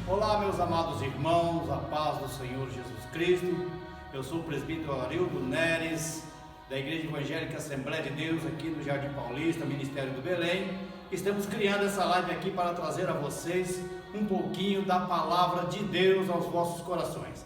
Olá, meus amados irmãos, a paz do Senhor Jesus Cristo. Eu sou o presbítero Arildo Neres, da Igreja Evangélica Assembleia de Deus, aqui do Jardim Paulista, Ministério do Belém. Estamos criando essa live aqui para trazer a vocês um pouquinho da palavra de Deus aos vossos corações.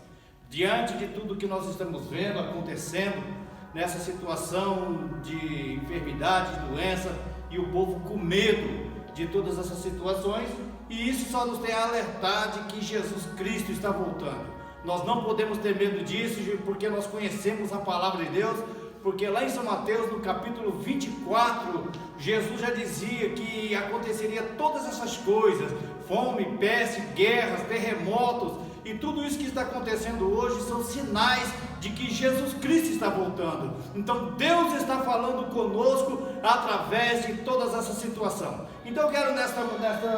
Diante de tudo que nós estamos vendo, acontecendo, nessa situação de enfermidade, de doença, e o povo com medo de todas essas situações, e isso só nos tem a alertar de que Jesus Cristo está voltando. Nós não podemos ter medo disso, porque nós conhecemos a palavra de Deus, porque lá em São Mateus, no capítulo 24, Jesus já dizia que aconteceria todas essas coisas: fome, peste, guerras, terremotos, e tudo isso que está acontecendo hoje são sinais de que Jesus Cristo está voltando. Então Deus está falando conosco através de todas essa situação. Então eu quero nesta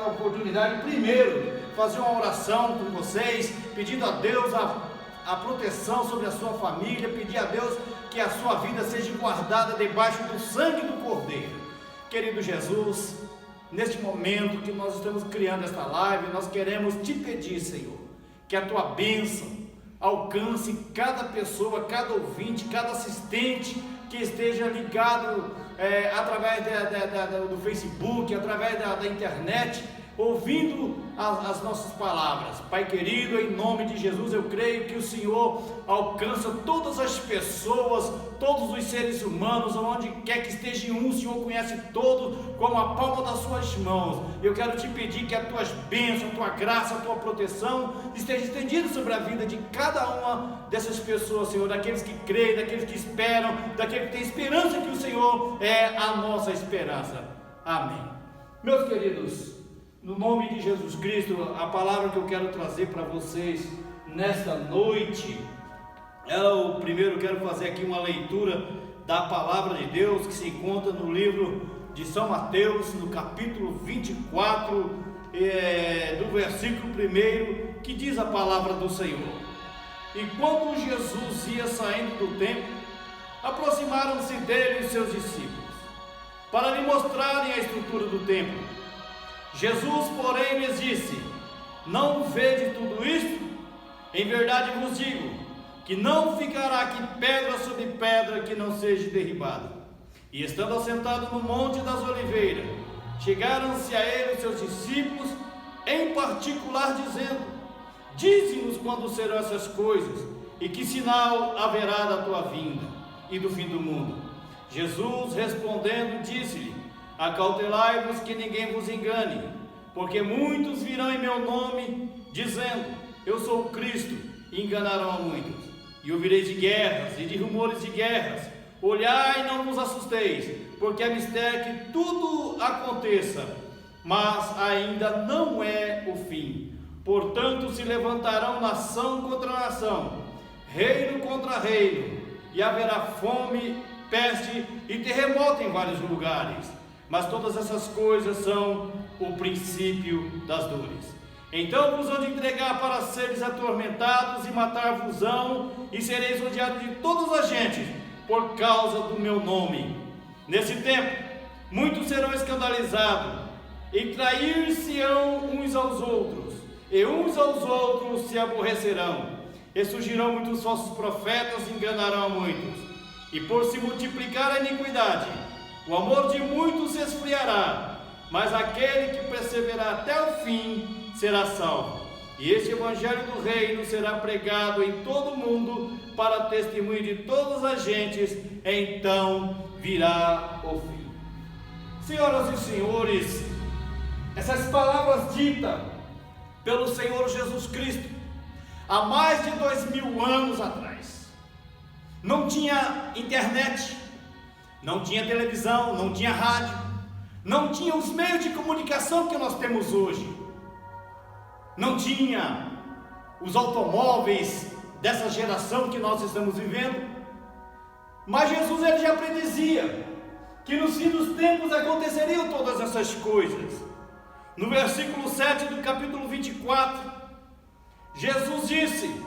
oportunidade primeiro fazer uma oração com vocês, pedindo a Deus a proteção sobre a sua família, pedir a Deus que a sua vida seja guardada debaixo do sangue do Cordeiro. Querido Jesus, neste momento que nós estamos criando esta live, nós queremos te pedir, Senhor, que a tua bênção alcance cada pessoa, cada ouvinte, cada assistente que esteja ligado através do Facebook, através da internet, ouvindo as nossas palavras. Pai querido, em nome de Jesus, eu creio que o Senhor alcança todas as pessoas, todos os seres humanos, onde quer que esteja um, o Senhor conhece todos como a palma das suas mãos. Eu quero te pedir que as tuas bênçãos, a tua graça, a tua proteção esteja estendida sobre a vida de cada uma dessas pessoas, Senhor, daqueles que creem, daqueles que esperam, daqueles que têm esperança que o Senhor é a nossa esperança. Amém. Meus queridos, no nome de Jesus Cristo, a palavra que eu quero trazer para vocês nesta noite, primeiro quero fazer aqui uma leitura da palavra de Deus que se encontra no livro de São Mateus, no capítulo 24, do versículo 1, que diz a palavra do Senhor: E quando Jesus ia saindo do templo, aproximaram-se dele os seus discípulos, para lhe mostrarem a estrutura do templo. Jesus, porém, lhes disse: Não vede tudo isto? Em verdade vos digo, que não ficará aqui pedra sobre pedra que não seja derribada. E estando assentado no monte das oliveiras, chegaram-se a ele os seus discípulos, em particular dizendo: Dize-nos quando serão essas coisas, e que sinal haverá da tua vinda e do fim do mundo. Jesus, respondendo, disse-lhe: Acautelai-vos que ninguém vos engane, porque muitos virão em meu nome, dizendo: Eu sou o Cristo, e enganarão a muitos. E ouvireis de guerras e de rumores de guerras. Olhai e não vos assusteis, porque é mistério que tudo aconteça, mas ainda não é o fim. Portanto se levantarão nação contra nação, reino contra reino, e haverá fome, peste e terremoto em vários lugares. Mas todas essas coisas são o princípio das dores. Então vos hão de entregar para seres atormentados, e matar-vos-ão, e sereis odiados de todas as gentes, por causa do meu nome. Nesse tempo, muitos serão escandalizados, e trair-se-ão uns aos outros, e uns aos outros se aborrecerão. E surgirão muitos falsos profetas, e enganarão a muitos. E por se multiplicar a iniquidade, o amor de muitos se esfriará, mas aquele que perseverar até o fim será salvo. E este evangelho do reino será pregado em todo o mundo para testemunho de todas as gentes, então virá o fim. Senhoras e senhores, essas palavras ditas pelo Senhor Jesus Cristo há mais de 2000 anos atrás. Não tinha internet, não tinha televisão, não tinha rádio, não tinha os meios de comunicação que nós temos hoje, não tinha os automóveis dessa geração que nós estamos vivendo. Mas Jesus, ele já predizia que no fim dos tempos aconteceriam todas essas coisas. No versículo 7 do capítulo 24, Jesus disse: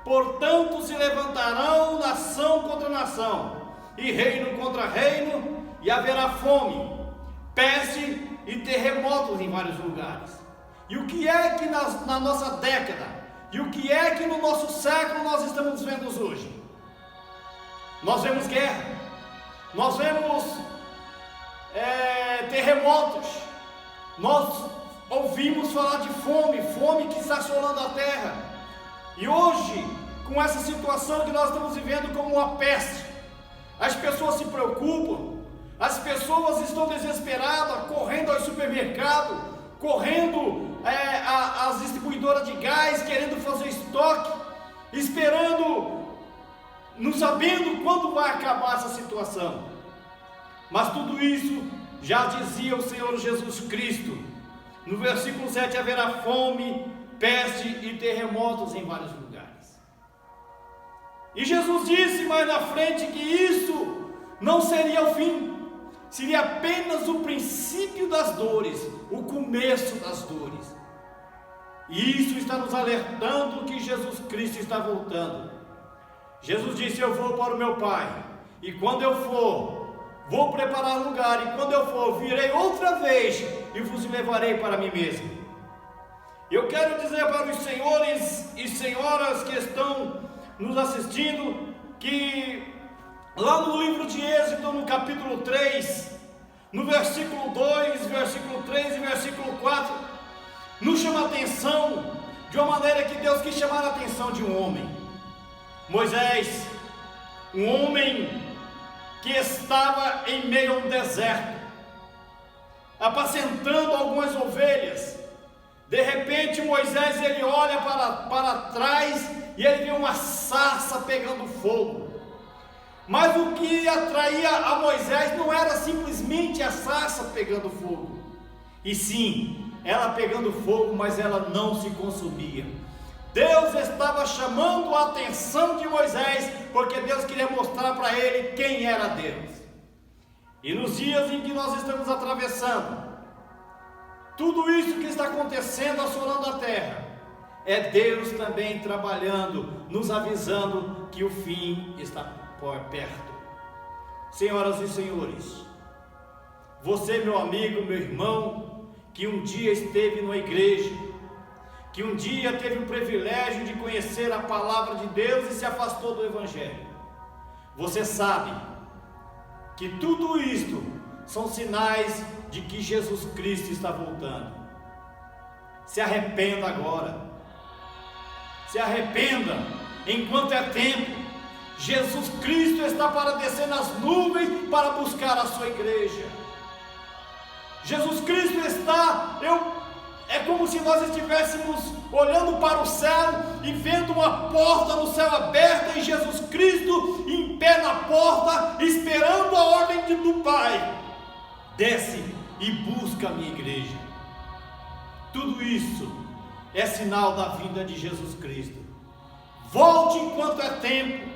Portanto se levantarão nação contra nação, e reino contra reino, e haverá fome, peste e terremotos em vários lugares. E o que é que na nossa década, e o que é que no nosso século nós estamos vendo hoje? Nós vemos guerra, nós vemos terremotos, nós ouvimos falar de fome que está assolando a terra. E hoje, com essa situação que nós estamos vivendo como uma peste, as pessoas se preocupam, as pessoas estão desesperadas, correndo ao supermercado, correndo às distribuidoras de gás, querendo fazer estoque, esperando, não sabendo quando vai acabar essa situação. Mas tudo isso já dizia o Senhor Jesus Cristo. No versículo 7, haverá fome, peste e terremotos em vários lugares. E Jesus disse mais na frente que isso não seria o fim, seria apenas o princípio das dores, o começo das dores. E isso está nos alertando que Jesus Cristo está voltando. Jesus disse: eu vou para o meu Pai, e quando eu for, vou preparar lugar, e quando eu for, virei outra vez e vos levarei para mim mesmo. Eu quero dizer para os senhores e senhoras que estão nos assistindo, que lá no livro de Êxodo, no capítulo 3, no versículo 2, versículo 3 e versículo 4, nos chama a atenção de uma maneira que Deus quis chamar a atenção de um homem. Moisés, um homem que estava em meio a um deserto, apacentando algumas ovelhas. De repente Moisés, ele olha para trás e ele vê uma sarça pegando fogo. Mas o que atraía a Moisés não era simplesmente a sarça pegando fogo, e sim, ela pegando fogo, mas ela não se consumia. Deus estava chamando a atenção de Moisés, porque Deus queria mostrar para ele quem era Deus. E nos dias em que nós estamos atravessando, tudo isso que está acontecendo, assolando a terra, é Deus também trabalhando, nos avisando que o fim está por perto. Senhoras e senhores, você, meu amigo, meu irmão, que um dia esteve numa igreja, que um dia teve o privilégio de conhecer a palavra de Deus e se afastou do Evangelho, você sabe que tudo isto são sinais de que Jesus Cristo está voltando. Se arrependa agora, se arrependa enquanto é tempo. Jesus Cristo está para descer nas nuvens para buscar a sua igreja. Jesus Cristo está, é como se nós estivéssemos olhando para o céu e vendo uma porta no céu aberta, e Jesus Cristo em pé na porta, esperando a ordem do Pai. Desce e busca a minha igreja. Tudo isso é sinal da vinda de Jesus Cristo. Volte enquanto é tempo.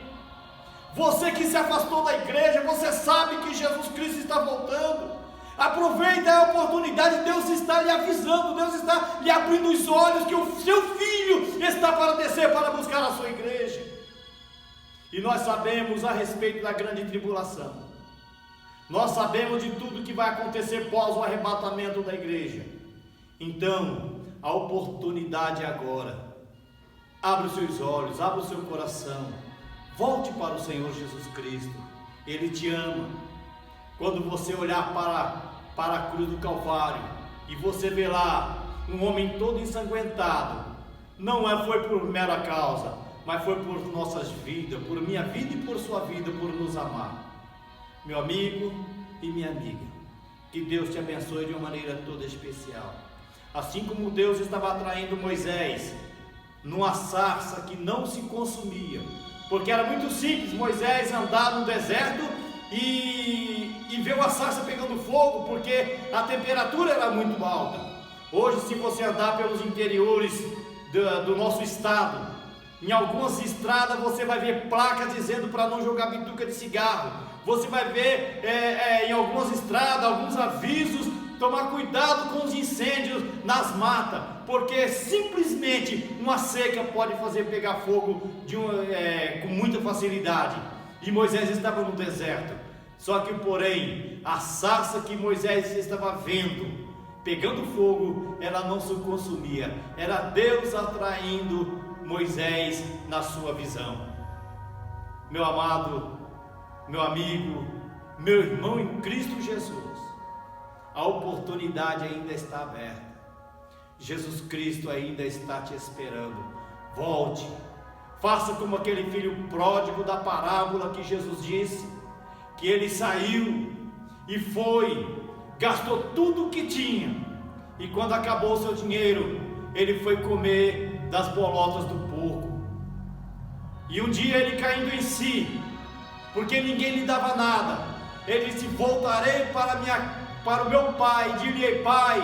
Você que se afastou da igreja, você sabe que Jesus Cristo está voltando. Aproveita a oportunidade, Deus está lhe avisando, Deus está lhe abrindo os olhos que o seu filho está para descer para buscar a sua igreja. E nós sabemos a respeito da grande tribulação, nós sabemos de tudo que vai acontecer pós o arrebatamento da igreja. Então, a oportunidade é agora. Abra os seus olhos, abra o seu coração, volte para o Senhor Jesus Cristo. Ele te ama. Quando você olhar para a cruz do Calvário e você vê lá um homem todo ensanguentado, não foi por mera causa, mas foi por nossas vidas, por minha vida e por sua vida, por nos amar. Meu amigo e minha amiga, que Deus te abençoe de uma maneira toda especial. Assim como Deus estava atraindo Moisés numa sarça que não se consumia, porque era muito simples Moisés andar no deserto e ver uma sarça pegando fogo, porque a temperatura era muito alta. Hoje, se você andar pelos interiores do nosso estado, em algumas estradas você vai ver placas dizendo para não jogar bituca de cigarro. Você vai ver em algumas estradas alguns avisos: tomar cuidado com os incêndios nas matas, porque simplesmente uma seca pode fazer pegar fogo com muita facilidade. E Moisés estava no deserto. Só que, porém, a sarça que Moisés estava vendo pegando fogo, ela não se consumia. Era Deus atraindo Moisés na sua visão. Meu amado, meu amigo, meu irmão em Cristo Jesus, a oportunidade ainda está aberta. Jesus Cristo ainda está te esperando. Volte, faça como aquele filho pródigo da parábola que Jesus disse, que ele saiu e foi, gastou tudo o que tinha, e quando acabou o seu dinheiro, ele foi comer das bolotas do porco. E um dia ele, caindo em si, porque ninguém lhe dava nada, ele disse: voltarei para o meu pai, e dir-lhe: Pai,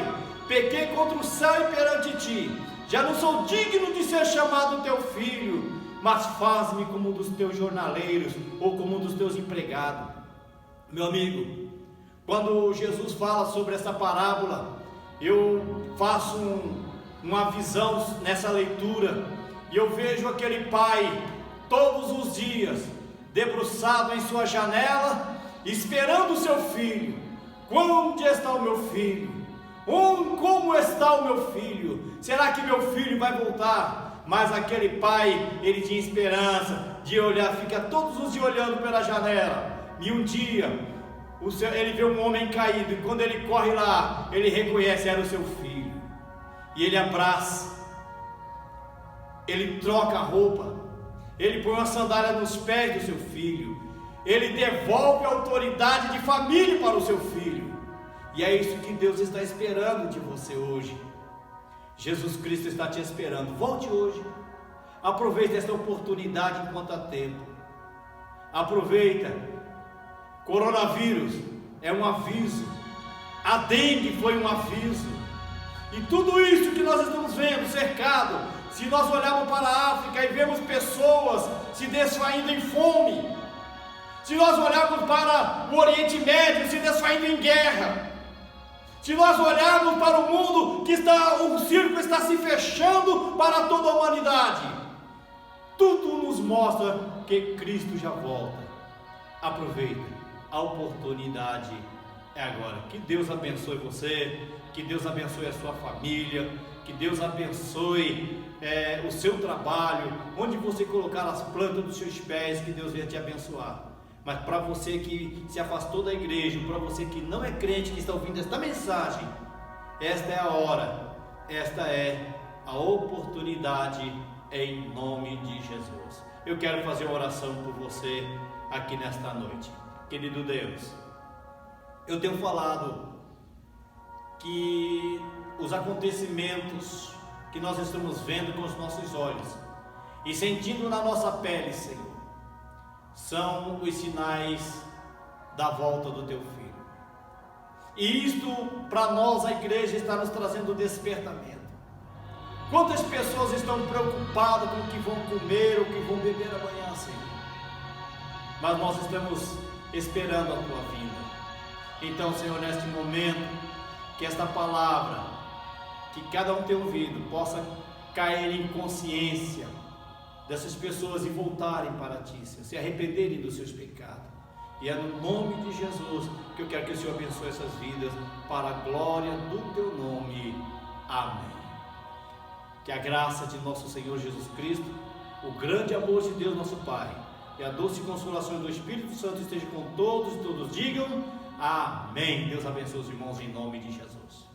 pequei contra o céu e perante ti, já não sou digno de ser chamado teu filho, mas faz-me como um dos teus jornaleiros, ou como um dos teus empregados. Meu amigo, quando Jesus fala sobre essa parábola, eu faço uma visão nessa leitura, e eu vejo aquele pai, todos os dias, debruçado em sua janela, esperando o seu filho. Onde está o meu filho? Como está o meu filho? Será que meu filho vai voltar? Mas aquele pai, ele tinha esperança de olhar, fica todos os dias olhando pela janela, e um dia ele vê um homem caído, e quando ele corre lá, ele reconhece, era o seu filho, e ele abraça, ele troca a roupa, ele põe uma sandália nos pés do seu filho, ele devolve a autoridade de família para o seu filho. E é isso que Deus está esperando de você hoje. Jesus Cristo está te esperando. Volte hoje, aproveite esta oportunidade enquanto há tempo. Aproveita. Coronavírus é um aviso, a dengue foi um aviso, e tudo isso que nós estamos vendo cercado, se nós olharmos para a África e vemos pessoas se desfaindo em fome, se nós olharmos para o Oriente Médio se desfaindo em guerra, se nós olharmos para o mundo que o círculo está se fechando para toda a humanidade, tudo nos mostra que Cristo já volta. Aproveita, a oportunidade é agora. Que Deus abençoe você, que Deus abençoe a sua família, que Deus abençoe o seu trabalho, onde você colocar as plantas dos seus pés, que Deus venha te abençoar. Mas para você que se afastou da igreja, para você que não é crente, que está ouvindo esta mensagem, esta é a hora, esta é a oportunidade, em nome de Jesus. Eu quero fazer uma oração por você aqui nesta noite. Querido Deus, eu tenho falado que os acontecimentos que nós estamos vendo com os nossos olhos e sentindo na nossa pele, Senhor, são os sinais da volta do teu filho. E isto para nós, a igreja, está nos trazendo despertamento. Quantas pessoas estão preocupadas com o que vão comer ou o que vão beber amanhã, Senhor? Mas nós estamos esperando a tua vinda. Então, Senhor, neste momento, que esta palavra, que cada um tenha ouvido, possa cair em consciência dessas pessoas e voltarem para ti, Senhor, se arrependerem dos seus pecados. E é no nome de Jesus que eu quero que o Senhor abençoe essas vidas, para a glória do teu nome. Amém. Que a graça de nosso Senhor Jesus Cristo, o grande amor de Deus nosso Pai, e a doce consolação do Espírito Santo esteja com todos, e todos digam amém. Deus abençoe os irmãos em nome de Jesus.